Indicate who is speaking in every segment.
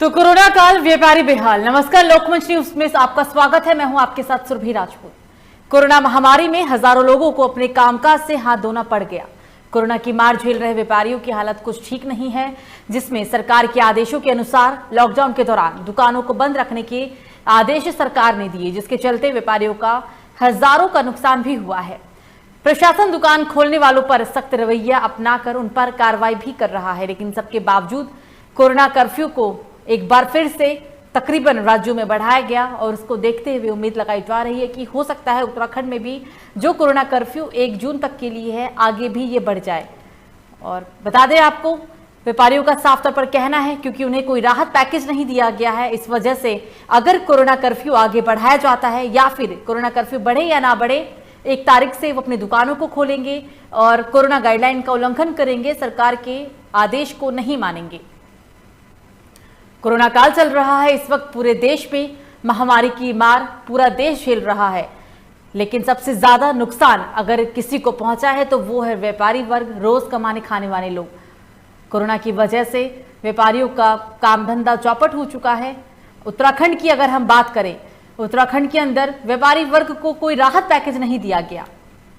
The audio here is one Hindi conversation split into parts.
Speaker 1: तो कोरोना काल व्यापारी बेहाल। नमस्कार, लोकमंच न्यूज में आपका स्वागत है। मैं हूं आपके साथ सुरभि राजपूत। कोरोना महामारी में हजारों लोगों को अपने कामकाज से हाथ धोना पड़ गया। कोरोना की मार झेल रहे व्यापारियों की हालत कुछ ठीक नहीं है, जिसमें सरकार के आदेशों के अनुसार लॉकडाउन के दौरान दुकानों को बंद रखने के आदेश सरकार ने दिए, जिसके चलते व्यापारियों का हजारों का नुकसान भी हुआ है। प्रशासन दुकान खोलने वालों पर सख्त रवैया अपनाकर उन पर कार्रवाई भी कर रहा है, लेकिन सबके बावजूद कोरोना कर्फ्यू को एक बार फिर से तकरीबन राज्यों में बढ़ाया गया और उसको देखते हुए उम्मीद लगाई जा रही है कि हो सकता है उत्तराखंड में भी जो कोरोना कर्फ्यू 1 जून तक के लिए है, आगे भी ये बढ़ जाए। और बता दें आपको, व्यापारियों का साफ तौर पर कहना है क्योंकि उन्हें कोई राहत पैकेज नहीं दिया गया है, इस वजह से अगर कोरोना कर्फ्यू आगे बढ़ाया जाता है या फिर कोरोना कर्फ्यू बढ़े या ना बढ़े, 1 तारीख से वो अपनी दुकानों को खोलेंगे और कोरोना गाइडलाइन का उल्लंघन करेंगे, सरकार के आदेश को नहीं मानेंगे। कोरोना काल चल रहा है, इस वक्त पूरे देश में महामारी की मार पूरा देश झेल रहा है, लेकिन सबसे ज्यादा नुकसान अगर किसी को पहुंचा है तो वो है व्यापारी वर्ग, रोज कमाने खाने वाले लोग। कोरोना की वजह से व्यापारियों का काम धंधा चौपट हो चुका है। उत्तराखंड की अगर हम बात करें, उत्तराखंड के अंदर व्यापारी वर्ग को कोई राहत पैकेज नहीं दिया गया।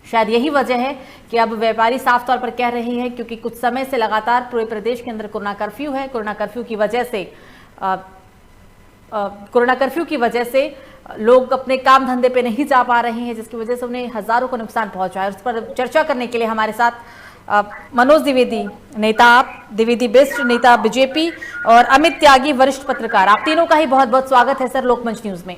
Speaker 1: शायद यही वजह है कि अब व्यापारी साफ तौर पर कह रहे हैं, क्योंकि कुछ समय से लगातार पूरे प्रदेश के अंदर कोरोना कर्फ्यू है। कोरोना कर्फ्यू की वजह से लोग अपने काम धंधे पे नहीं जा पा रहे हैं, जिसकी वजह से उन्हें हजारों का नुकसान पहुंचा है। उस पर चर्चा करने के लिए हमारे साथ मनोज द्विवेदी, नेता द्विवेदी बिष्ट, नेता बीजेपी, और अमित त्यागी, वरिष्ठ पत्रकार। आप तीनों का ही बहुत बहुत स्वागत है सर लोकमंच न्यूज में।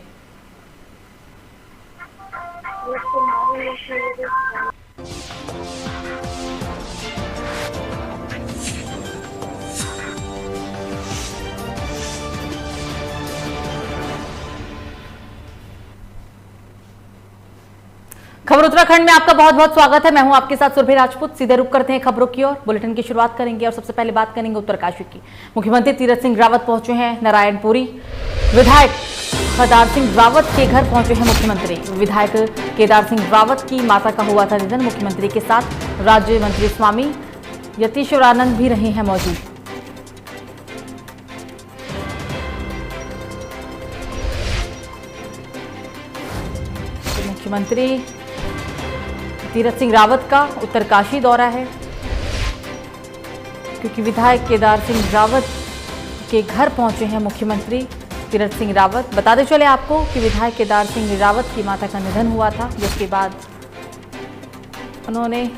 Speaker 1: खबर उत्तराखंड में आपका बहुत बहुत स्वागत है। मैं हूं आपके साथ सुरभि राजपूत। सीधे रुक करते हैं खबरों की ओर। बुलेटिन की शुरुआत करेंगे और सबसे पहले बात करेंगे उत्तरकाशी की। मुख्यमंत्री तीरथ सिंह रावत पहुंचे हैं नारायणपुरी। विधायक केदार सिंह रावत के घर पहुंचे हैं मुख्यमंत्री। विधायक केदार सिंह रावत की माता का हुआ था निधन। मुख्यमंत्री के साथ राज्य मंत्री स्वामी यतीश्वरानंद भी रहे हैं मौजूद। मुख्यमंत्री तीरथ सिंह रावत का उत्तरकाशी दौरा है, क्योंकि विधायक केदार सिंह रावत के घर पहुंचे हैं मुख्यमंत्री तीरथ सिंह रावत। बताते चले आपको कि विधायक केदार सिंह रावत की माता का निधन हुआ था, जिसके बाद उन्होंने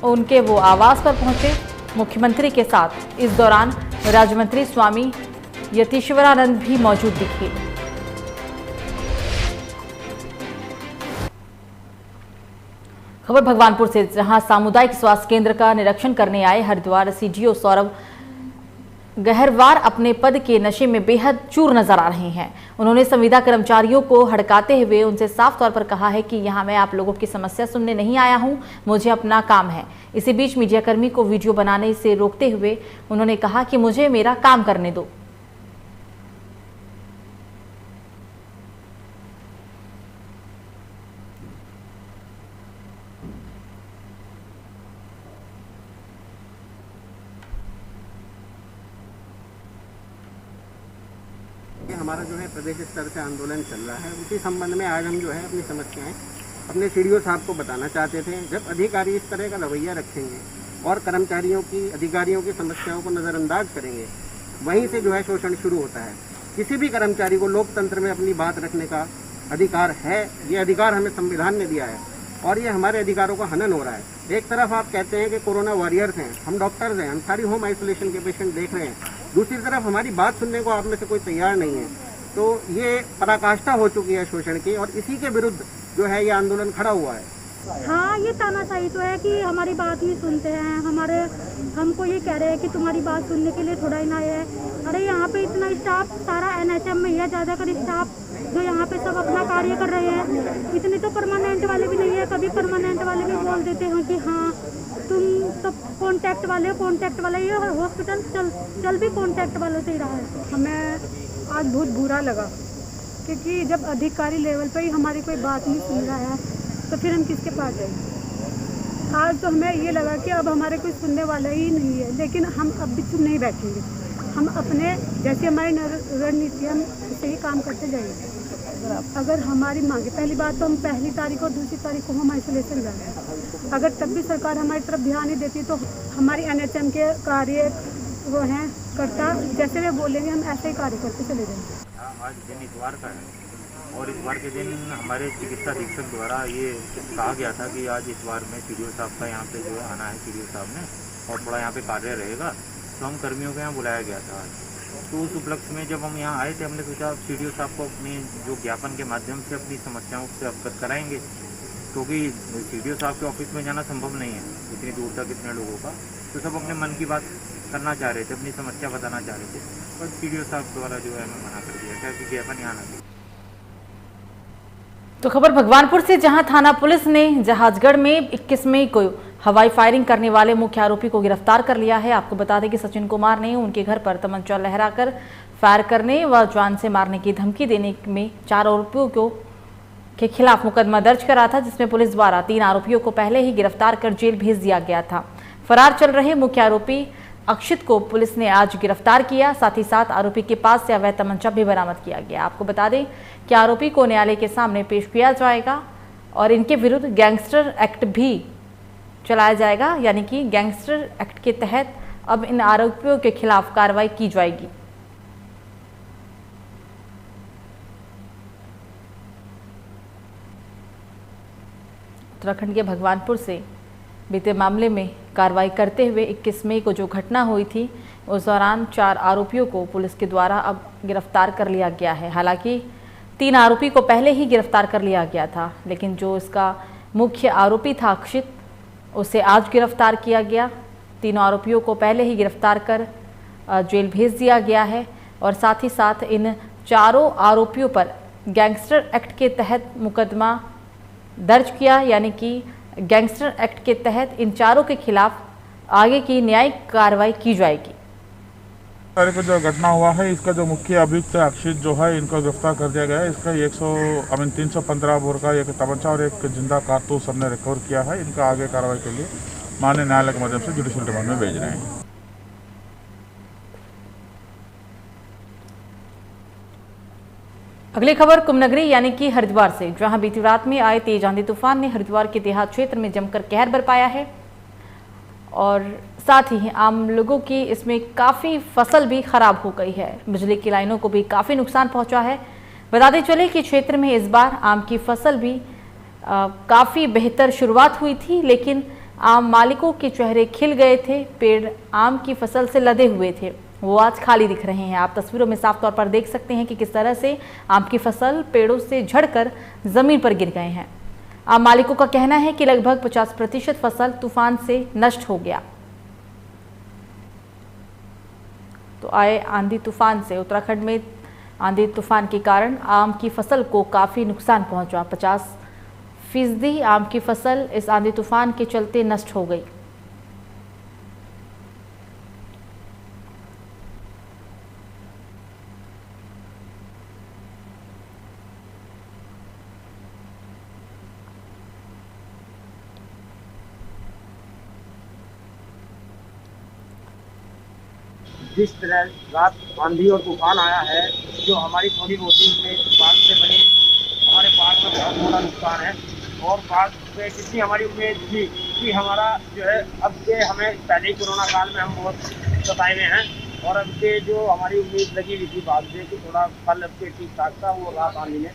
Speaker 1: उनके वो आवास पर पहुंचे मुख्यमंत्री के साथ। इस दौरान राज्य मंत्री स्वामी यतीश्वरानंद भी मौजूद दिखे। खबर भगवानपुर से, जहां सामुदायिक स्वास्थ्य केंद्र का निरीक्षण करने आए हरिद्वार सीडीओ सौरभ गहरवार अपने पद के नशे में बेहद चूर नजर आ रहे हैं। उन्होंने संविदा कर्मचारियों को हड़काते हुए उनसे साफ तौर पर कहा है कि यहां मैं आप लोगों की समस्या सुनने नहीं आया हूं, मुझे अपना काम है। इसी बीच मीडियाकर्मी को वीडियो बनाने से रोकते हुए उन्होंने कहा कि मुझे मेरा काम करने दो।
Speaker 2: हमारा जो है प्रदेश स्तर से आंदोलन चल रहा है, उसी संबंध में आज हम जो है अपनी समस्याएं अपने सीडीओ साहब को बताना चाहते थे। जब अधिकारी इस तरह का रवैया रखेंगे और कर्मचारियों की, अधिकारियों की समस्याओं को नज़रअंदाज करेंगे, वहीं से जो है शोषण शुरू होता है। किसी भी कर्मचारी को लोकतंत्र में अपनी बात रखने का अधिकार है, ये अधिकार हमें संविधान ने दिया है और ये हमारे अधिकारों का हनन हो रहा है। एक तरफ आप कहते हैं कि कोरोना वॉरियर्स हैं, हम डॉक्टर्स हैं, हम सारी होम आइसोलेशन के पेशेंट देख रहे हैं, दूसरी तरफ हमारी बात सुनने को आप में से कोई तैयार नहीं है। तो ये पराकाष्ठा हो चुकी है शोषण की, और इसी के विरुद्ध जो है ये आंदोलन खड़ा हुआ है।
Speaker 3: हाँ, ये तानाशाही तो है कि हमारी बात नहीं सुनते हैं। हमको ये कह रहे हैं कि तुम्हारी बात सुनने के लिए थोड़ा ही ना है। अरे यहाँ पे इतना स्टाफ सारा NHM में है, ज़्यादातर स्टाफ जो यहाँ पे सब अपना कार्य कर रहे हैं। इतने तो परमानेंट वाले भी नहीं है। कभी परमानेंट वाले भी बोल देते हैं कि हाँ तुम तो कॉन्टैक्ट वाले हो, कॉन्टैक्ट वाले। ये हॉस्पिटल चल भी कॉन्टैक्ट वालों से ही रहा है। हमें आज बहुत बुरा लगा, क्योंकि जब अधिकारी लेवल पे ही हमारी कोई बात नहीं सुन रहा है तो फिर हम किसके पास जाएं। आज तो हमें ये लगा कि अब हमारे कोई सुनने वाला ही नहीं है, लेकिन हम अब भी चुप नहीं बैठेंगे। हम अपने जैसे हमारी रणनीति हम इसे ही काम करते जाएंगे। अगर हमारी मांगे, पहली बात तो हम पहली तारीख और दूसरी तारीख को हम आइसोलेशन जाएंगे। अगर तब भी सरकार हमारी तरफ ध्यान नहीं देती तो हमारी NHM के कार्य वो हैं करता, जैसे वे बोलेंगे हम ऐसे ही कार्य करते चले जाएंगे।
Speaker 4: आज दिन इतवार का है और इतवार के दिन हमारे चिकित्सा अधीक्षक द्वारा ये कहा गया था कि आज इतवार में CDO साहब का यहाँ पे जो है आना है CDO साहब ने, और थोड़ा यहाँ पे कार्य रहेगा, तो हम कर्मियों को यहाँ बुलाया गया था आज। तो उस उपलक्ष्य में जब हम यहाँ आए थे, हमने सोचा CDO साहब को अपनी जो ज्ञापन के माध्यम से अपनी समस्याओं से अवगत कराएंगे, क्योंकि CDO साहब के ऑफिस में जाना संभव नहीं है इतनी दूर तक इतने लोगों का। तो सब अपने मन की बात करना चाह रहे थे, अपनी समस्या बताना चाह रहे थे, पर CDO साहब द्वारा जो है हमें मना कर दिया गया कि ज्ञापन यहाँ ना।
Speaker 1: तो खबर भगवानपुर से, जहां थाना पुलिस ने जहाजगढ़ में 21 मई को हवाई फायरिंग करने वाले मुख्य आरोपी को गिरफ्तार कर लिया है। आपको बता दें कि सचिन कुमार ने उनके घर पर तमंचा लहराकर फायर करने व जान से मारने की धमकी देने में 4 आरोपियों के खिलाफ मुकदमा दर्ज करा था, जिसमें पुलिस द्वारा 3 आरोपियों को पहले ही गिरफ्तार कर जेल भेज दिया गया था। फरार चल रहे मुख्य आरोपी अक्षित को पुलिस ने आज गिरफ्तार किया। साथ ही साथ आरोपी के पास से अवैध तमंचा भी बरामद किया गया। आपको बता दें कि आरोपी को न्यायालय के सामने पेश किया जाएगा और इनके विरुद्ध गैंगस्टर एक्ट भी चलाया जाएगा, यानी कि गैंगस्टर एक्ट के तहत अब इन आरोपियों के खिलाफ कार्रवाई की जाएगी। उत्तराखंड के भगवानपुर से बीते मामले में कार्रवाई करते हुए 21 मई को जो घटना हुई थी, उस दौरान 4 आरोपियों को पुलिस के द्वारा अब गिरफ्तार कर लिया गया है। हालांकि 3 आरोपी को पहले ही गिरफ्तार कर लिया गया था, लेकिन जो इसका मुख्य आरोपी था अक्षित, उसे आज गिरफ्तार किया गया। 3 आरोपियों को पहले ही गिरफ्तार कर जेल भेज दिया गया है और साथ ही साथ इन 4 आरोपियों पर गैंगस्टर एक्ट के तहत मुकदमा दर्ज किया, यानी कि गैंगस्टर एक्ट के तहत इन 4 के खिलाफ आगे की न्यायिक कार्रवाई की जाएगी।
Speaker 5: तारीख को जो घटना हुआ है, इसका जो मुख्य अभियुक्त अक्षित जो है, इनको गिरफ्तार कर दिया गया है। इसका 315 बोर का एक तमंचा और एक जिंदा कारतूस हमने रिकवर किया है। इनका आगे कार्रवाई के लिए माननीय न्यायालय के माध्यम से जुडिशियल रिमांड में भेज रहे हैं।
Speaker 1: अगली खबर कुमनगरी यानी कि हरिद्वार से, जहां बीती रात में आए तेज आंधी तूफान ने हरिद्वार के देहात क्षेत्र में जमकर कहर बरपाया है और साथ ही आम लोगों की इसमें काफ़ी फसल भी खराब हो गई है। बिजली की लाइनों को भी काफ़ी नुकसान पहुंचा है। बताते चले कि क्षेत्र में इस बार आम की फसल भी काफ़ी बेहतर शुरुआत हुई थी, लेकिन आम मालिकों के चेहरे खिल गए थे। पेड़ आम की फसल से लदे हुए थे, वो आज खाली दिख रहे हैं। आप तस्वीरों में साफ तौर पर देख सकते हैं कि किस तरह से आम की फसल पेड़ों से झड़कर जमीन पर गिर गए हैं। आम मालिकों का कहना है कि लगभग 50% फसल तूफान से नष्ट हो गया। तो आए आंधी तूफान से उत्तराखंड में आंधी तूफान के कारण आम की फसल को काफ़ी नुकसान पहुंचा। 50% आम की फसल इस आंधी तूफान के चलते नष्ट हो गई।
Speaker 2: जिस तरह रात आंधी और तूफान आया है, जो हमारी थोड़ी बहुत बाढ़ से बनी हमारे बाढ़ में बहुत बड़ा नुकसान है। और बाढ़ में जितनी हमारी उम्मीद थी कि हमारा जो है, अब के हमें पहले ही कोरोना काल में हम बहुत सताए हुए हैं, और अब के जो हमारी उम्मीद लगी हुई थी बाढ़ से कि थोड़ा फल अब के ठीक ठाक था, वो रात आंधी ने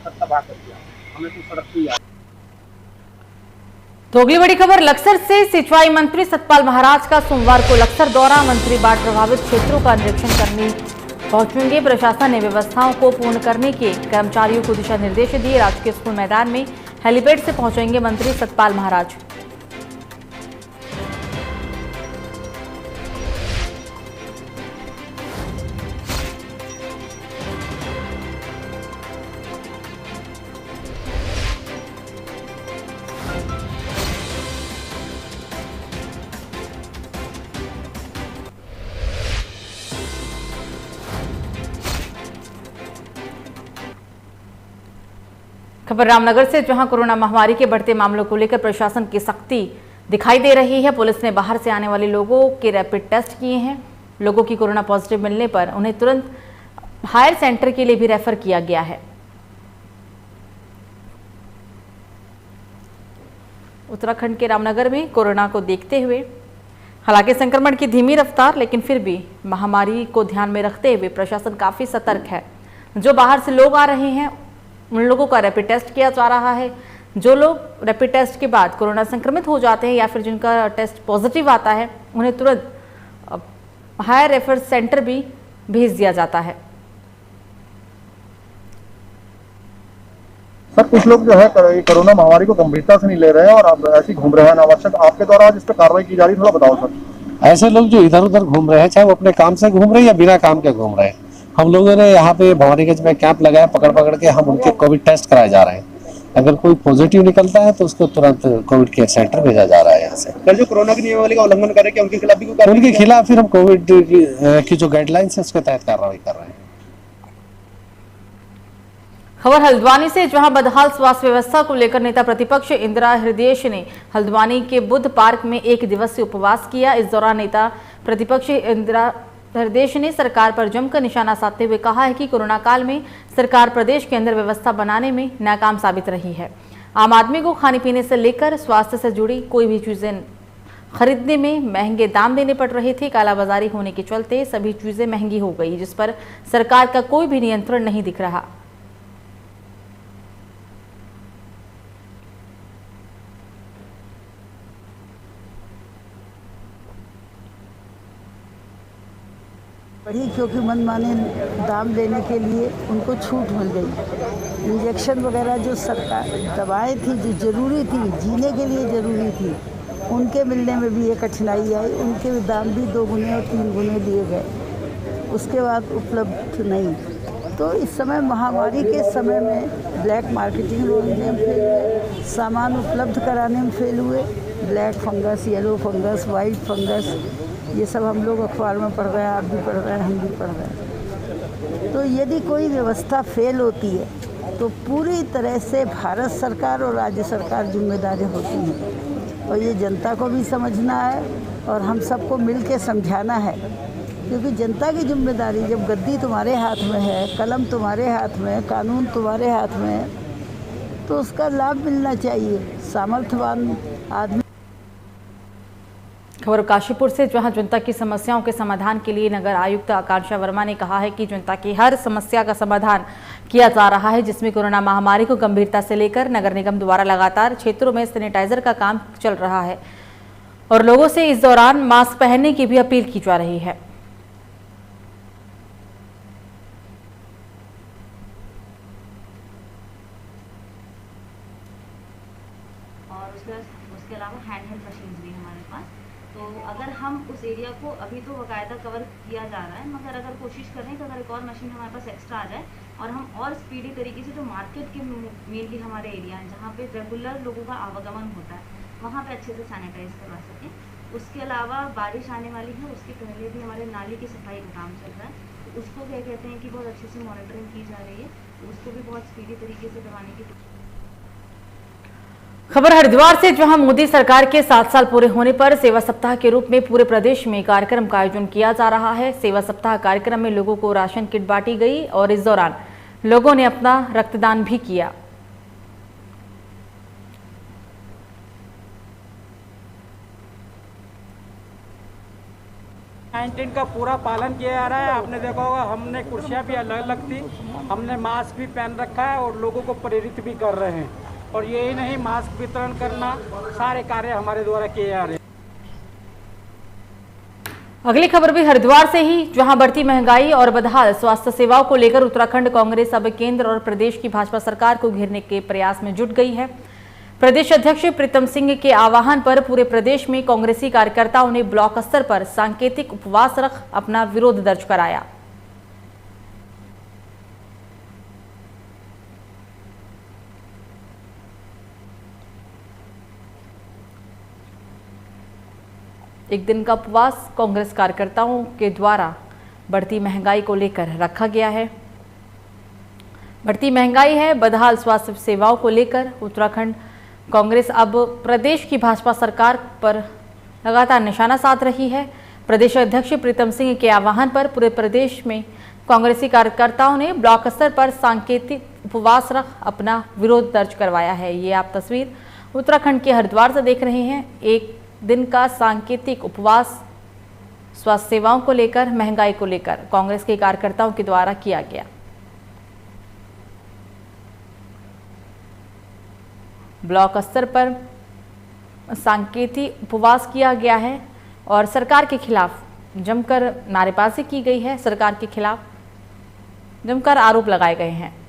Speaker 2: सब तबाह कर दिया। हमें तो सड़क की याद।
Speaker 1: तो अगली बड़ी खबर लक्सर से, सिंचाई मंत्री सतपाल महाराज का सोमवार को लक्सर दौरा। मंत्री बाढ़ प्रभावित क्षेत्रों का निरीक्षण करने पहुंचेंगे। प्रशासन ने व्यवस्थाओं को पूर्ण करने के कर्मचारियों को दिशा निर्देश दिए। राजकीय स्कूल मैदान में हेलीपैड से पहुंचेंगे मंत्री सतपाल महाराज। खबर रामनगर से, जहां कोरोना महामारी के बढ़ते मामलों को लेकर प्रशासन की सख्ती दिखाई दे रही है। पुलिस ने बाहर से आने वाले लोगों के रैपिड टेस्ट किए हैं। लोगों की कोरोना पॉजिटिव मिलने पर उन्हें तुरंत हायर सेंटर के लिए भी रेफर किया गया है। उत्तराखंड के रामनगर में कोरोना को देखते हुए हालांकि संक्रमण की धीमी रफ्तार, लेकिन फिर भी महामारी को ध्यान में रखते हुए प्रशासन काफी सतर्क है। जो बाहर से लोग आ रहे हैं उन लोगों का रैपिड टेस्ट किया जा रहा है। जो लोग रैपिड टेस्ट के बाद कोरोना संक्रमित हो जाते हैं या फिर जिनका टेस्ट पॉजिटिव आता है उन्हें तुरंत हायर रेफर सेंटर भी भेज दिया जाता है।
Speaker 6: सर कुछ लोग जो है कोरोना महामारी को गंभीरता से नहीं ले रहे हैं और अब ऐसे घूम रहे हैं अनावश्यक। आपके द्वारा आज इस पर कार्रवाई की जा रही है, थोड़ा बताओ सर।
Speaker 7: ऐसे लोग जो इधर उधर घूम रहे हैं, चाहे वो अपने काम से घूम रहे हैं या बिना काम के घूम रहे हैं, हम लोगों ने यहाँ पे भवानीगंज में कैंप लगाया, पकड़ के हम उनके कोविड टेस्ट कराए जा रहे हैं। अगर कोई पॉजिटिव निकलता है तो उसको तुरंत कोविड केयर सेंटर भेजा जा रहा है। यहाँ से
Speaker 6: सर जो कोरोना की नियमावली का उल्लंघन करे क्या उनके खिलाफ भी कोई
Speaker 7: उनके खिलाफ फिर हम कोविड की जो गाइडलाइंस है उसके तहत कार्रवाई कर रहे हैं।
Speaker 1: खबर हल्द्वानी से, जहां बदहाल स्वास्थ्य व्यवस्था को लेकर नेता प्रतिपक्ष इंदिरा हृदयेश ने हल्द्वानी के बुद्ध पार्क में 1 दिवसीय उपवास किया। इस दौरान नेता प्रतिपक्ष इंदिरा हृदयेश ने सरकार पर जमकर निशाना साधते हुए कहा है कि कोरोना काल में सरकार प्रदेश के अंदर व्यवस्था बनाने में नाकाम साबित रही है। आम आदमी को खाने पीने से लेकर स्वास्थ्य से जुड़ी कोई भी चीजें खरीदने में महंगे दाम देने पड़ रहे थे। कालाबाजारी होने के चलते सभी चीजें महंगी हो गई, जिस पर सरकार का कोई भी नियंत्रण नहीं दिख रहा।
Speaker 8: बढ़ी क्योंकि मनमाने दाम लेने के लिए उनको छूट मिल गई। इंजेक्शन वगैरह जो सरकार दवाएं थी जो ज़रूरी थी, जीने के लिए ज़रूरी थी, उनके मिलने में भी ये कठिनाई आई। उनके दाम भी 2 गुने और 3 गुने दिए गए, उसके बाद उपलब्ध नहीं। तो इस समय महामारी के समय में ब्लैक मार्केटिंग में फेल हुए, सामान उपलब्ध कराने में फेल हुए। Black fungus, yellow fungus, white fungus, ये सब हम लोग अखबार में पढ़ रहे हैं, आप भी पढ़ रहे हैं, हम भी पढ़ रहे हैं। तो यदि कोई व्यवस्था फेल होती है तो पूरी तरह से भारत सरकार और राज्य सरकार जिम्मेदारी होती हैं, और ये जनता को भी समझना है और हम सबको मिल के समझाना है। क्योंकि जनता की जिम्मेदारी, जब गद्दी तुम्हारे हाथ में है, कलम तुम्हारे हाथ में है, कानून तुम्हारे हाथ में है, तो उसका लाभ मिलना चाहिए सामर्थ्यवान आदमी।
Speaker 1: खबर काशीपुर से, जहां जनता की समस्याओं के समाधान के लिए नगर आयुक्त आकांक्षा वर्मा ने कहा है कि जनता की हर समस्या का समाधान किया जा रहा है, जिसमें कोरोना महामारी को गंभीरता से लेकर नगर निगम द्वारा लगातार क्षेत्रों में सैनिटाइजर का काम चल रहा है और लोगों से इस दौरान मास्क पहनने की भी अपील की जा रही है।
Speaker 9: उसके अलावा हैंड मशीन भी हमारे पास। तो अगर हम उस एरिया को अभी तो बाकायदा कवर किया जा रहा है, मगर अगर कोशिश कर रहे हैं कि अगर एक और मशीन हमारे पास एक्स्ट्रा आ जाए और हम और स्पीडी तरीके से जो मार्केट के मेनली हमारे एरिया हैं जहाँ पे रेगुलर लोगों का आवागमन होता है वहाँ पे अच्छे से सैनिटाइज करवा सकें। उसके अलावा बारिश आने वाली है, उसके पहले भी हमारे नाली की सफाई का काम चल रहा है, तो उसको क्या कहते हैं कि बहुत अच्छे से मॉनिटरिंग की जा रही है, तो उसको भी बहुत स्पीडी तरीके से करवाने की।
Speaker 1: खबर हरिद्वार से, जहां मोदी सरकार के 7 साल पूरे होने पर सेवा सप्ताह के रूप में पूरे प्रदेश में कार्यक्रम का आयोजन किया जा रहा है। सेवा सप्ताह कार्यक्रम में लोगों को राशन किट बांटी गई और इस दौरान लोगों ने अपना रक्तदान भी किया।
Speaker 10: 19 का पूरा पालन किया जा रहा है। आपने देखा होगा हमने कुर्सियाँ भी अलग अलग थी, हमने मास्क भी पहन रखा है और लोगों को प्रेरित भी कर रहे हैं। और यही नहीं, मास्क वितरण करना, सारे कार्य हमारे द्वारा किए जा रहे हैं।
Speaker 1: अगली खबर भी हरिद्वार से ही, जहां बढ़ती महंगाई और बदहाल स्वास्थ्य सेवाओं को लेकर उत्तराखंड कांग्रेस अब केंद्र और प्रदेश की भाजपा सरकार को घेरने के प्रयास में जुट गई है। प्रदेश अध्यक्ष प्रीतम सिंह के आह्वान पर पूरे प्रदेश में कांग्रेसी कार्यकर्ताओं ने ब्लॉक स्तर पर सांकेतिक उपवास रख अपना विरोध दर्ज कराया। एक दिन का उपवास कांग्रेस कार्यकर्ताओं के द्वारा बढ़ती महंगाई को लेकर रखा गया है। बढ़ती महंगाई है, बदहाल स्वास्थ्य सेवाओं को लेकर उत्तराखंड कांग्रेस अब प्रदेश की भाजपा सरकार पर लगातार निशाना साध रही है। प्रदेश अध्यक्ष प्रीतम सिंह के आह्वान पर पूरे प्रदेश में कांग्रेसी कार्यकर्ताओं ने ब्लॉक स्तर पर सांकेतिक उपवास रख अपना विरोध दर्ज करवाया है। ये आप तस्वीर उत्तराखंड के हरिद्वार से देख रहे हैं। एक दिन का सांकेतिक उपवास स्वास्थ्य सेवाओं को लेकर, महंगाई को लेकर कांग्रेस के कार्यकर्ताओं के द्वारा किया गया। ब्लॉक स्तर पर सांकेतिक उपवास किया गया है और सरकार के खिलाफ जमकर नारेबाजी की गई है। सरकार के खिलाफ जमकर आरोप लगाए गए हैं।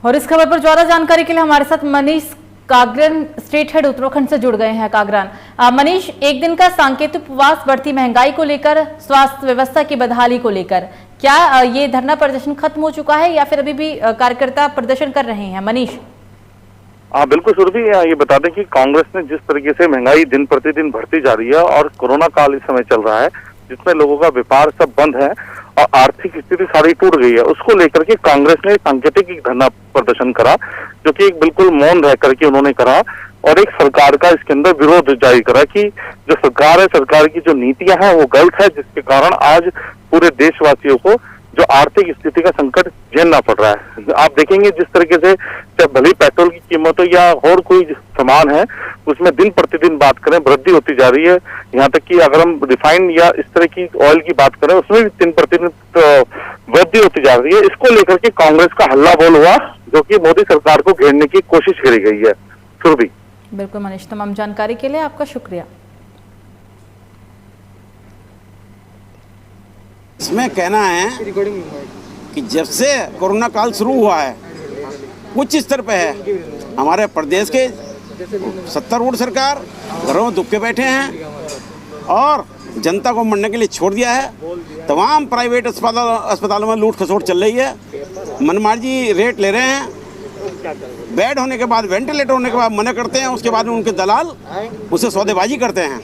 Speaker 1: और इस खबर पर ज्यादा जानकारी के लिए हमारे साथ मनीष कागरान, स्टेट हेड उत्तराखंड से जुड़ गए हैं। कागरान, मनीष, एक दिन का सांकेतिक उपवास बढ़ती महंगाई को लेकर, स्वास्थ्य व्यवस्था की बदहाली को लेकर, क्या ये धरना प्रदर्शन खत्म हो चुका है या फिर अभी भी कार्यकर्ता प्रदर्शन कर रहे हैं? मनीष।
Speaker 11: हाँ बिल्कुल सुरभि, ये बता दें कि कांग्रेस ने जिस तरीके से महंगाई दिन प्रतिदिन बढ़ती जा रही है और कोरोना काल इस समय चल रहा है जिसमें लोगों का व्यापार सब बंद है और आर्थिक स्थिति सारी टूट गई है, उसको लेकर के कांग्रेस ने सांकेतिक एक धरना प्रदर्शन करा, जो कि एक बिल्कुल मौन रह करके उन्होंने करा और एक सरकार का इसके अंदर विरोध जारी करा कि जो सरकार है, सरकार की जो नीतियां हैं वो गलत है, जिसके कारण आज पूरे देशवासियों को जो आर्थिक स्थिति का संकट झेलना पड़ रहा है। आप देखेंगे जिस तरीके से चाहे भले पेट्रोल की कीमत हो या और कोई सामान है उसमें दिन प्रतिदिन बात करें वृद्धि होती जा रही है। यहाँ तक कि अगर हम रिफाइंड या इस तरह की ऑयल की बात करें उसमें भी दिन प्रतिदिन वृद्धि होती जा रही है। इसको लेकर के कांग्रेस का हल्ला बोल हुआ, जो कि मोदी सरकार को घेरने की कोशिश करी गई है। सुरभि।
Speaker 1: बिल्कुल मनीष, तमाम जानकारी के लिए आपका शुक्रिया।
Speaker 12: इसमें कहना है कि जब से कोरोना काल शुरू हुआ है उच्च स्तर पे है, हमारे प्रदेश के 70 सरकार घरों में दुबके बैठे हैं और जनता को मरने के लिए छोड़ दिया है। तमाम प्राइवेट अस्पतालों में लूट खसोट चल रही है, मनमार्जी रेट ले रहे हैं, बेड होने के बाद, वेंटिलेटर होने के बाद मना करते हैं, उसके बाद उनके दलाल उसे सौदेबाजी करते हैं।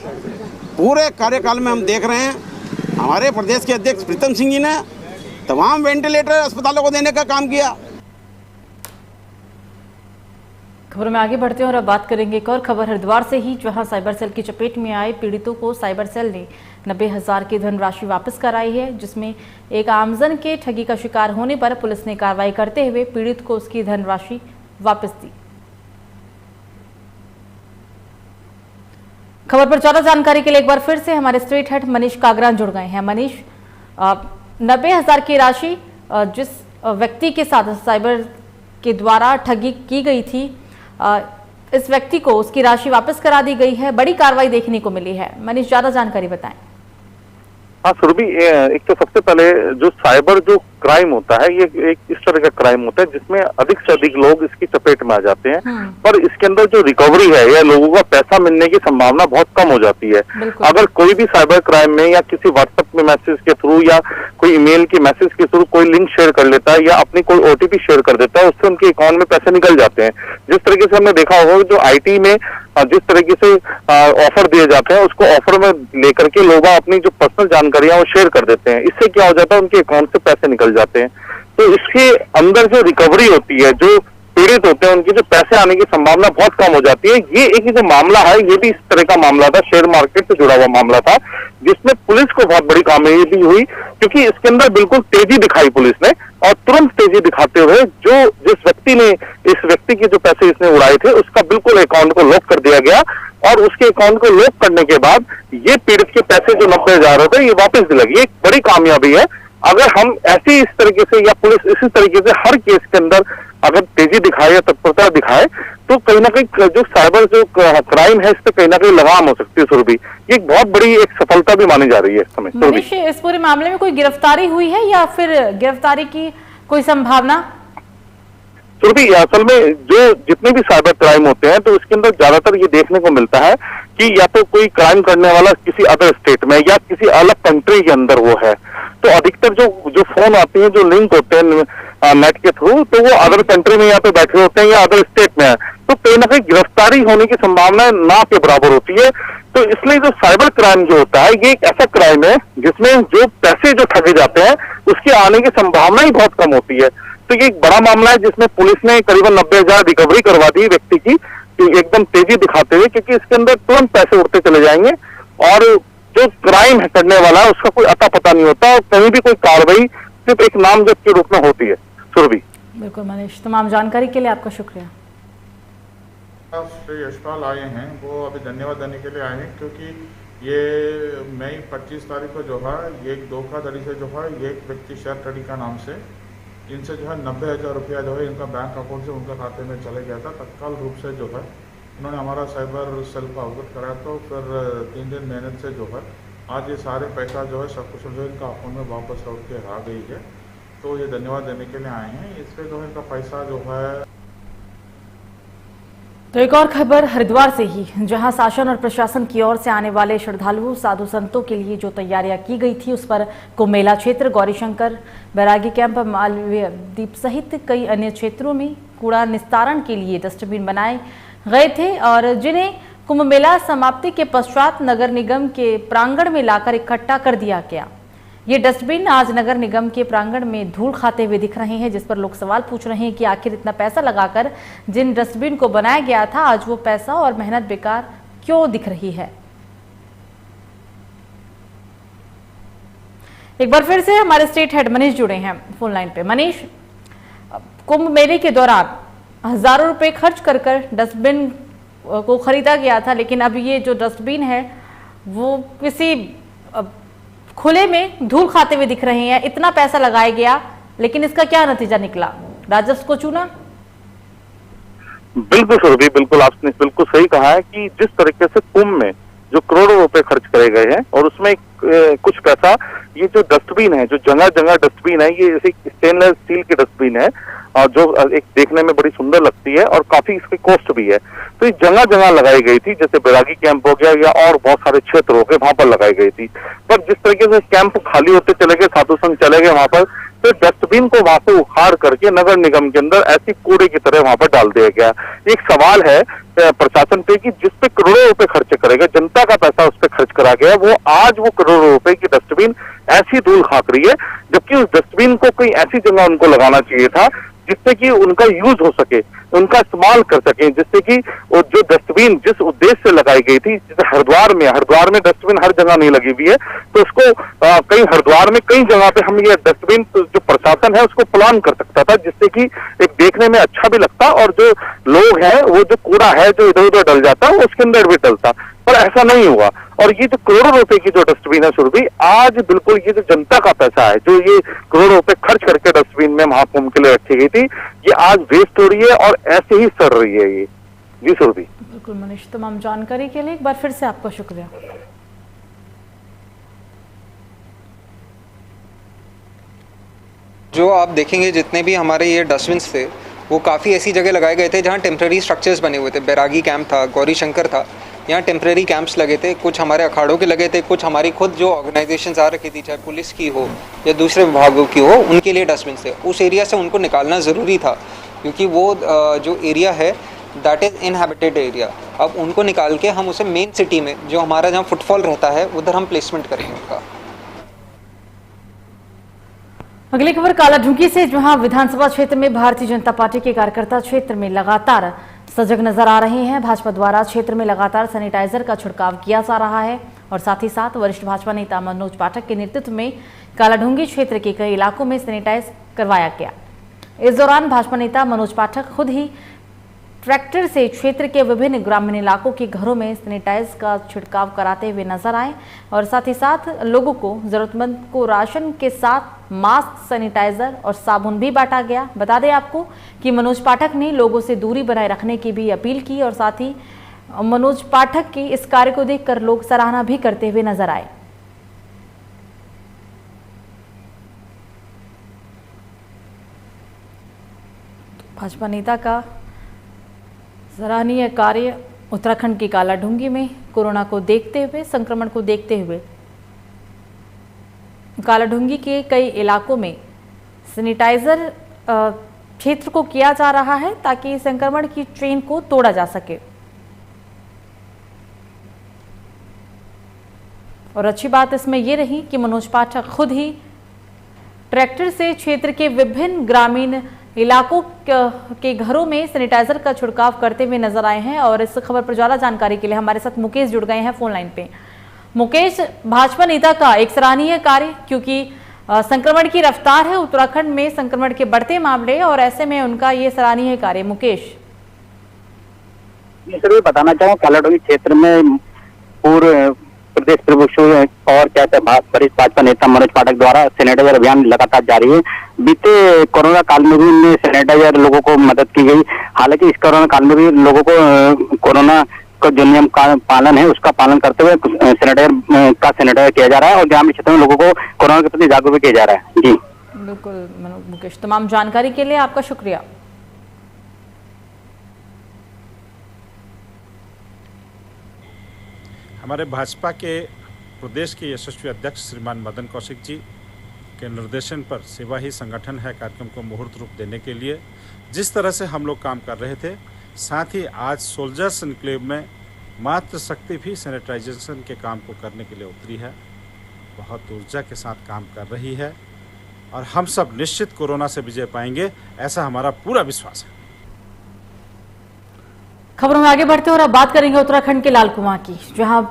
Speaker 12: पूरे कार्यकाल में हम देख रहे हैं हमारे प्रदेश के अध्यक्ष प्रीतम सिंह जी ने तमाम वेंटिलेटर अस्पतालों को देने का काम किया।
Speaker 1: खबर में आगे बढ़ते हैं और अब बात करेंगे एक और खबर हरिद्वार से ही, जहां साइबर सेल की चपेट में आए पीड़ितों को साइबर सेल ने 90,000 की धनराशि वापस कराई है, जिसमें एक आमजन के ठगी का शिकार होने पर पुलिस ने कार्रवाई करते हुए पीड़ित को उसकी धनराशि वापस दी। खबर पर ज्यादा जानकारी के लिए एक बार फिर से हमारे स्टेट हेड मनीष कागरान जुड़ गए हैं। मनीष, 90,000 की राशि जिस व्यक्ति के साथ साइबर के द्वारा ठगी की गई थी, इस व्यक्ति को उसकी राशि वापस करा दी गई है। बड़ी कार्रवाई देखने को मिली है। मनीष, ज्यादा जानकारी बताएं।
Speaker 11: हाँ सुरभि, एक तो सबसे पहले जो साइबर जो क्राइम होता है ये एक इस तरह का क्राइम होता है जिसमें अधिक से अधिक लोग इसकी चपेट में आ जाते हैं, पर इसके अंदर जो रिकवरी है या लोगों का पैसा मिलने की संभावना बहुत कम हो जाती है। अगर कोई भी साइबर क्राइम में या किसी व्हाट्सएप में मैसेज के थ्रू या कोई ईमेल की मैसेज के थ्रू कोई लिंक शेयर कर लेता है या अपनी कोई ओटीपी शेयर कर देता है, उससे उनके अकाउंट में पैसे निकल जाते हैं। जिस तरीके से हमने देखा होगा जो IT में जिस तरीके से ऑफर दिए जाते हैं उसको ऑफर में लेकर के लोग अपनी जो पर्सनल जानकारियां वो शेयर कर देते हैं, इससे क्या हो जाता है उनके अकाउंट से पैसे निकल जाते हैं। तो इसके अंदर जो रिकवरी होती है, जो पीड़ित होते हैं उनके जो पैसे आने की संभावना बहुत कम हो जाती है। ये एक जो मामला है ये भी इस तरह का मामला था, शेयर मार्केट से जुड़ा हुआ मामला था, जिसमें पुलिस को बहुत बड़ी कामयाबी हुई, क्योंकि इसके अंदर बिल्कुल तेजी दिखाई पुलिस ने और तुरंत तेजी दिखाते हुए जिस व्यक्ति ने इस व्यक्ति के जो पैसे इसने उड़ाए थे उसका बिल्कुल अकाउंट को लॉक कर दिया गया और उसके अकाउंट को लॉक करने के बाद ये पीड़ित के पैसे जो 90,000 थे ये वापस दिलवाए। एक बड़ी कामयाबी है। अगर हम ऐसे इस तरीके से या पुलिस इसी तरीके से हर केस के अंदर अगर तेजी दिखाए या तत्परता दिखाए तो कहीं ना कहीं जो साइबर जो क्राइम है इस पर कहीं ना कहीं लगाम हो सकती है। सुरभि, ये एक बहुत बड़ी एक सफलता भी मानी जा रही है इस समय।
Speaker 1: मनीष, इस पूरे मामले में कोई गिरफ्तारी हुई है या फिर गिरफ्तारी की कोई संभावना?
Speaker 11: सुरभि, असल में जो जितने भी साइबर क्राइम होते हैं तो उसके अंदर ज्यादातर ये देखने को मिलता है कि या तो कोई क्राइम करने वाला किसी अदर स्टेट में या किसी अलग कंट्री के अंदर वो है। तो अधिकतर जो फोन आते हैं, जो लिंक होते हैं नेट के थ्रू, तो वो अदर कंट्री में या तो बैठे होते हैं या अदर स्टेट में है, तो कहीं ना कहीं गिरफ्तारी होने की संभावना ना के बराबर होती है। तो इसलिए जो साइबर क्राइम जो होता है ये एक ऐसा क्राइम है जिसमें जो पैसे जो ठगे जाते हैं उसके आने की संभावना ही बहुत कम होती है। तो ये एक बड़ा मामला है जिसमें पुलिस ने करीबन 90,000 रिकवरी करवा दी व्यक्ति की, एकदम तेजी दिखाते हुए, क्योंकि इसके अंदर तुरंत पैसे उड़ते चले जाएंगे और जो क्राइम है करने वाला है उसका कोई अता पता नहीं होता और कहीं भी कोई कार्रवाई सिर्फ एक नामजद के रूप में होती है। सुरभि,
Speaker 1: बिल्कुल मनीष, तमाम जानकारी के लिए आपका शुक्रिया।
Speaker 5: श्री यशपाल आए हैं, वो अभी धन्यवाद देने के लिए आए हैं, क्योंकि ये मई 25 तारीख को जो है एक धोखाधड़ी से जो है एक व्यक्ति शेयर ट्रेडिंग का नाम से इनसे जो है 90,000 रुपया जो है इनका बैंक अकाउंट से उनका खाते में चले गया था। तत्काल रूप से जो है उन्होंने हमारा साइबर सेल को अवगत कराया, तो फिर 3 दिन मेहनत से जो है आज ये सारे पैसा जो है सकुशल जो इनका अकाउंट में वापस लौट के आ गई है। तो ये धन्यवाद देने के लिए आए हैं। इससे जो है इनका पैसा जो है।
Speaker 1: तो एक और खबर हरिद्वार से ही, जहां शासन और प्रशासन की ओर से आने वाले श्रद्धालुओं साधु संतों के लिए जो तैयारियां की गई थी उस पर कुंभ मेला क्षेत्र, गौरीशंकर, बैरागी कैंप, मालवीय द्वीप सहित कई अन्य क्षेत्रों में कूड़ा निस्तारण के लिए डस्टबिन बनाए गए थे और जिन्हें कुंभ मेला समाप्ति के पश्चात नगर निगम के प्रांगण में लाकर इकट्ठा कर दिया गया। ये डस्टबिन आज नगर निगम के प्रांगण में धूल खाते हुए दिख रहे हैं, जिस पर लोग सवाल पूछ रहे हैं कि आखिर इतना पैसा लगाकर जिन डस्टबिन को बनाया गया था आज वो पैसा और मेहनत बेकार क्यों दिख रही है। एक बार फिर से हमारे स्टेट हेड मनीष जुड़े हैं फोन लाइन पे। मनीष, कुंभ मेले के दौरान हजारों रुपए खर्च कर डस्टबिन को खरीदा गया था, लेकिन अब ये जो डस्टबिन है वो किसी खुले में धूल खाते हुए दिख रहे हैं। इतना पैसा लगाया गया लेकिन इसका क्या नतीजा निकला? राजस्व को चूना?
Speaker 11: बिल्कुल सुरभि, बिल्कुल आपने बिल्कुल सही कहा है कि जिस तरीके से कुंभ में जो करोड़ों रुपए खर्च करे गए हैं और उसमें कुछ पैसा ये जो डस्टबिन है, जो जगह जगह डस्टबिन है, ये जैसे स्टेनलेस स्टील की डस्टबिन है और जो एक देखने में बड़ी सुंदर लगती है और काफी इसकी कॉस्ट भी है। तो ये जगह जगह लगाई गई थी, जैसे बैरागी कैंप हो गया या और बहुत सारे क्षेत्र हो गए, वहां पर लगाई गई थी। पर जिस तरीके से कैंप खाली होते चले गए, साधु संघ चले गए वहां पर, तो डस्टबिन को वहां से उखाड़ करके नगर निगम के अंदर ऐसी कूड़े की तरह वहां पर डाल दिया गया। एक सवाल है प्रशासन पे कि जिस पे करोड़ों रुपए खर्च करेगा, जनता का पैसा उस पर खर्च करा गया, वो आज वो करोड़ों रुपए की डस्टबिन ऐसी धूल खाक रही है, जबकि उस डस्टबिन को कोई ऐसी जगह उनको लगाना चाहिए था जिससे कि उनका यूज हो सके, उनका इस्तेमाल कर सके, जिससे कि वो जो डस्टबिन जिस उद्देश्य से लगाई गई थी, जैसे हरिद्वार में डस्टबिन हर जगह नहीं लगी हुई है, तो उसको कई हरिद्वार में कई जगह पे हम ये डस्टबिन जो प्रशासन है उसको प्लान कर सकता था, जिससे कि एक देखने में अच्छा भी लगता और जो लोग हैं वो जो कूड़ा है जो इधर उधर डल जाता है उसके अंदर भी डलता, पर ऐसा नहीं हुआ। और ये जो करोड़ों रुपए की जो डस्टबिन है सुरभि, आज बिल्कुल ये जो जनता का पैसा है, जो ये करोड़ों रुपए खर्च करके डस्टबिन में महाकुंभ के लिए रखी गई थी, ये आज वेस्ट हो रही है और ऐसे ही सड़ रही है ये। जी सुरभि।
Speaker 1: बिल्कुल मनीष, तमाम जानकारी के लिए एक बार फिर से आपका शुक्रिया।
Speaker 13: जो आप देखेंगे जितने भी हमारे ये डस्टबिन थे वो काफ़ी ऐसी जगह लगाए गए थे जहाँ टेम्प्रेरी स्ट्रक्चर्स बने हुए थे। बैरागी कैंप था, गौरी शंकर था, यहाँ टेम्प्रेरी कैंप्स लगे थे, कुछ हमारे अखाड़ों के लगे थे, कुछ हमारी खुद जो ऑर्गेनाइजेशंस आ रखी थी, चाहे पुलिस की हो या दूसरे विभागों की हो, उनके लिए डस्टबिन थे। उस एरिया से उनको निकालना ज़रूरी था क्योंकि वो जो एरिया है दैट इज़ इनहैबिटेड एरिया। अब उनको निकाल के हम उसे मेन सिटी में जो हमारा जहाँ फुटफॉल रहता है उधर हम प्लेसमेंट करेंगे उनका।
Speaker 1: अगली खबर कालाढूंगी से, जहां विधानसभा क्षेत्र में भारतीय जनता पार्टी के कार्यकर्ता क्षेत्र में लगातार सजग नजर आ रहे हैं। भाजपा द्वारा क्षेत्र में लगातार सैनिटाइजर का छिड़काव किया जा रहा है और साथ ही साथ वरिष्ठ भाजपा नेता मनोज पाठक के नेतृत्व में कालाढूंगी क्षेत्र के कई इलाकों में सैनिटाइज करवाया गया। इस दौरान भाजपा नेता मनोज पाठक खुद ही ट्रैक्टर से क्षेत्र के विभिन्न ग्रामीण इलाकों के घरों में सैनिटाइज का छिड़काव कराते हुए नजर आए और साथ ही साथ लोगों को, जरूरतमंद को राशन के साथ मास्क, सैनिटाइजर और साबुन भी बांटा गया। बता दें आपको कि मनोज पाठक ने लोगों से दूरी बनाए रखने की भी अपील की और साथ ही मनोज पाठक के इस कार्य को देखकर लोग सराहना भी करते हुए नजर आए। भाजपा नेता का सराहनीय कार्य उत्तराखंड की कालाढूंगी में कोरोना को देखते हुए, संक्रमण को देखते हुए कालाढूंगी के कई इलाकों में सैनिटाइजर क्षेत्र को किया जा रहा है ताकि संक्रमण की चेन को तोड़ा जा सके। और अच्छी बात इसमें यह रही कि मनोज पाठक खुद ही ट्रैक्टर से क्षेत्र के विभिन्न ग्रामीण इलाकों के घरों में सैनिटाइजर का छिड़काव करते हुए नजर आए हैं। और इस खबर पर ज्यादा जानकारी के लिए हमारे साथ मुकेश जुड़ गए हैं फोन लाइन पे। मुकेश, भाजपा नेता का एक सराहनीय कार्य, क्योंकि संक्रमण की रफ्तार है उत्तराखंड में, संक्रमण के बढ़ते मामले, और ऐसे में उनका ये सराहनीय कार्य। मुकेश,
Speaker 14: सर बताना चाहूँ कालाढूंगी क्षेत्र में पूर्व प्रदेश प्रमुख और क्या वरिष्ठ भाजपा नेता मनोज पाठक द्वारा सैनिटाइजर अभियान लगातार जारी है। बीते कोरोना काल में भी इनमें सैनिटाइजर लोगों को मदद की गई। हालांकि इस कोरोना काल में भी लोगों को कोरोना का जो नियम का पालन है उसका पालन करते हुए सैनिटाइजर किया जा रहा है और ग्रामीण क्षेत्रों में लोगों को कोरोना के प्रति जागरूक किया जा रहा है। जी
Speaker 1: बिल्कुल मुकेश, तमाम जानकारी के लिए आपका शुक्रिया।
Speaker 15: हमारे भाजपा के प्रदेश के यशस्वी अध्यक्ष श्रीमान मदन कौशिक जी के निर्देशन पर सेवा ही संगठन है कार्यक्रम को मुहूर्त रूप देने के लिए जिस तरह से हम लोग काम कर रहे थे, साथ ही आज सोल्जर्स एनक्लेव में मातृ शक्ति भी सैनिटाइजेशन के काम को करने के लिए उतरी है, बहुत ऊर्जा के साथ काम कर रही है और हम सब निश्चित कोरोना से विजय पाएंगे, ऐसा हमारा पूरा विश्वास है।
Speaker 1: खबरों में आगे बढ़ते और अब बात करेंगे उत्तराखंड के लाल कुआं की, जहां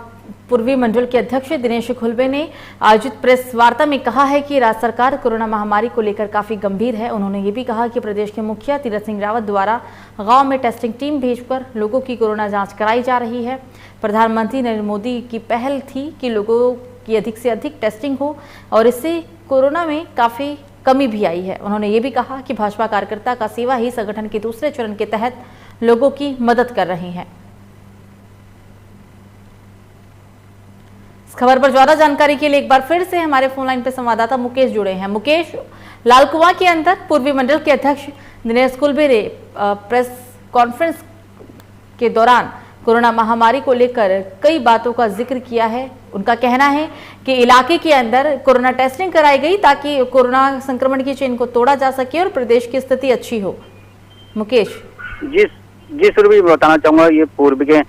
Speaker 1: पूर्वी मंडल के अध्यक्ष दिनेश खुलबे ने आयोजित प्रेस वार्ता में कहा है कि राज्य सरकार कोरोना महामारी को लेकर काफी गंभीर है। उन्होंने ये भी कहा कि प्रदेश के मुखिया तीरथ सिंह रावत द्वारा गांव में टेस्टिंग टीम भेजकर लोगों की कोरोना जांच कराई जा रही है। प्रधानमंत्री नरेंद्र मोदी की पहल थी कि लोगों की अधिक से अधिक टेस्टिंग हो और इससे कोरोना में काफी कमी भी आई है। उन्होंने ये भी कहा कि भाजपा कार्यकर्ता का सेवा ही संगठन के दूसरे चरण के तहत लोगों की मदद कर रही हैं। इस खबर पर ज्यादा जानकारी के लिए एक बार फिर से हमारे फोन लाइन पर संवाददाता मुकेश जुड़े हैं। मुकेश, लाल कुआं के अंदर पूर्वी मंडल के अध्यक्ष दिनेश खुलबे ने प्रेस कॉन्फ्रेंस के दौरान कोरोना महामारी को लेकर कई बातों का जिक्र किया है। उनका कहना है कि इलाके के अंदर कोरोना टेस्टिंग कराई गई ताकि कोरोना संक्रमण की चेन को तोड़ा जा सके और प्रदेश की स्थिति अच्छी हो। मुकेश
Speaker 14: जी सर, भी बताना चाहूंगा, ये पूर्व के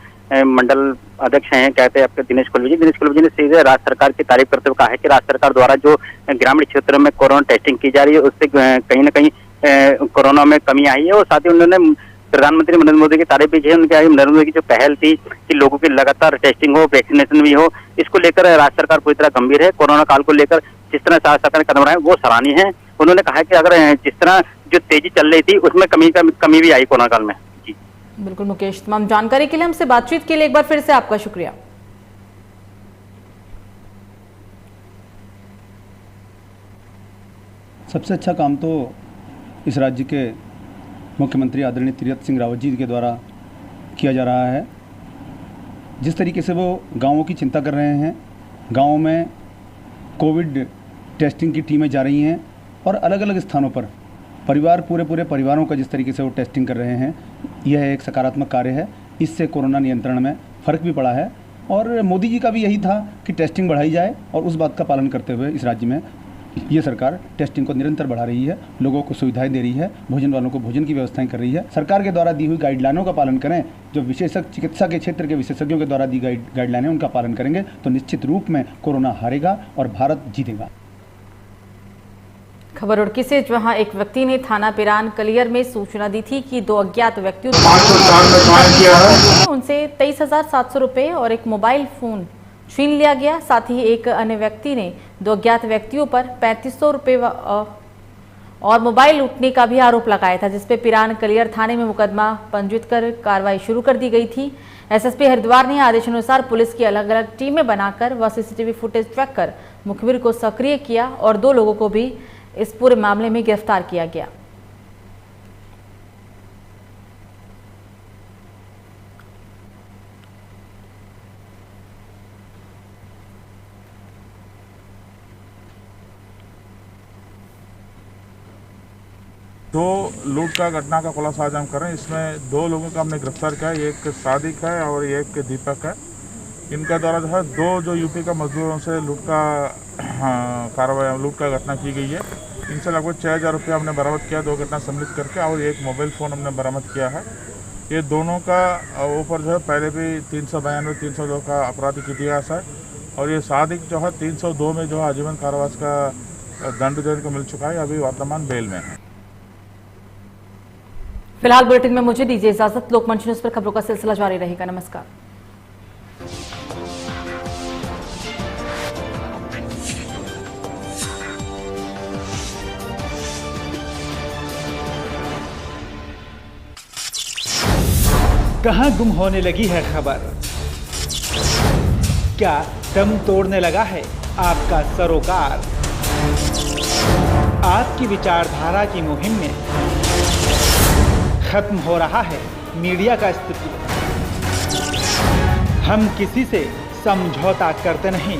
Speaker 14: मंडल अध्यक्ष हैं, कहते हैं आपके दिनेश खुलबे जी ने सीधे राज्य सरकार की तारीफ करते हुए कहा है कि राज्य सरकार द्वारा जो ग्रामीण क्षेत्रों में कोरोना टेस्टिंग की जा रही है उससे कहीं न कहीं कोरोना में कमी आई है। और साथ ही उन्होंने प्रधानमंत्री नरेंद्र मोदी की तारीफ भी की है। उनके नरेंद्र मोदी की जो पहल थी कि लोगों की लगातार टेस्टिंग हो, वैक्सीनेशन भी हो, इसको लेकर राज्य सरकार पूरी तरह गंभीर है। कोरोना काल को लेकर जिस तरह राज्य सरकार ने कदम उठाए वो सराहनीय है। उन्होंने कहा कि अगर जिस तरह जो तेजी चल रही थी उसमें कमी भी आई कोरोना काल में।
Speaker 1: बिल्कुल मुकेश, तमाम जानकारी के लिए हमसे बातचीत के लिए एक बार फिर से आपका शुक्रिया।
Speaker 16: सबसे अच्छा काम तो इस राज्य के मुख्यमंत्री आदरणीय तीरथ सिंह रावत जी के द्वारा किया जा रहा है। जिस तरीके से वो गांवों की चिंता कर रहे हैं, गांवों में कोविड टेस्टिंग की टीमें जा रही हैं और अलग अलग स्थानों पर पूरे परिवारों का जिस तरीके से वो टेस्टिंग कर रहे हैं, यह एक सकारात्मक कार्य है। इससे कोरोना नियंत्रण में फ़र्क भी पड़ा है और मोदी जी का भी यही था कि टेस्टिंग बढ़ाई जाए और उस बात का पालन करते हुए इस राज्य में ये सरकार टेस्टिंग को निरंतर बढ़ा रही है, लोगों को सुविधाएं दे रही है, भोजन वालों को भोजन की व्यवस्थाएं कर रही है। सरकार के द्वारा दी हुई गाइडलाइनों का पालन करें, जो विशेषज्ञ चिकित्सा के क्षेत्र के विशेषज्ञों के द्वारा दी गाइडलाइनें उनका पालन करेंगे तो निश्चित रूप में कोरोना हारेगा और भारत जीतेगा।
Speaker 1: खबर रुड़की से, जहां एक व्यक्ति ने थाना पिरान कलियर में सूचना दी थी कि 2 अज्ञात व्यक्तियों उनसे 23,700 रुपये और एक मोबाइल फोन छीन लिया गया। साथ ही एक अन्य व्यक्ति ने 2 अज्ञात व्यक्तियों पर 3500 रुपये और मोबाइल लूटने का भी आरोप लगाया था, जिसपे पिरान कलियर थाने में मुकदमा पंजीकृत कर कार्रवाई शुरू कर दी गई थी। एसएसपी हरिद्वार ने आदेशानुसार पुलिस की अलग अलग टीमें बनाकर व सीसीटीवी फुटेज ट्रैक कर मुखबिर को सक्रिय किया और 2 लोगों को भी इस पूरे मामले में गिरफ्तार किया गया।
Speaker 5: दो लूट का घटना का खुलासा आज हम कर रहे हैं। इसमें 2 लोगों को हमने गिरफ्तार किया है, एक सादिक है और एक दीपक है। इनका द्वारा जो है 2 जो यूपी का मजदूरों से लूट का घटना की गई है। इनसे लगभग 6,000 रुपया हमने बरामद किया 2 घटना सम्मिलित करके, और एक मोबाइल फ़ोन हमने बरामद किया है। ये दोनों का ऊपर जो है पहले भी 392, 302 का आपराधिक इतिहास है, और ये सादिक जो है 302 में जो है आजीवन कारावास का दंड देने को मिल चुका है, अभी वर्तमान बेल में है।
Speaker 1: फिलहाल बुलेटिन में मुझे दीजिए इजाजत। लोकमंच न्यूज पर खबरों का सिलसिला जारी रहेगा। नमस्कार।
Speaker 17: कहां गुम होने लगी है खबर? क्या दम तोड़ने लगा है आपका सरोकार? आपकी विचारधारा की मुहिम में खत्म हो रहा है मीडिया का अस्तित्व। हम किसी से समझौता करते नहीं,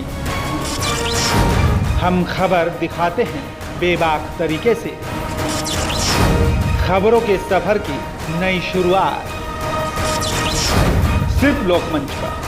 Speaker 17: हम खबर दिखाते हैं बेबाक तरीके से। खबरों के सफर की नई शुरुआत सिर्फ लोकमंच पर।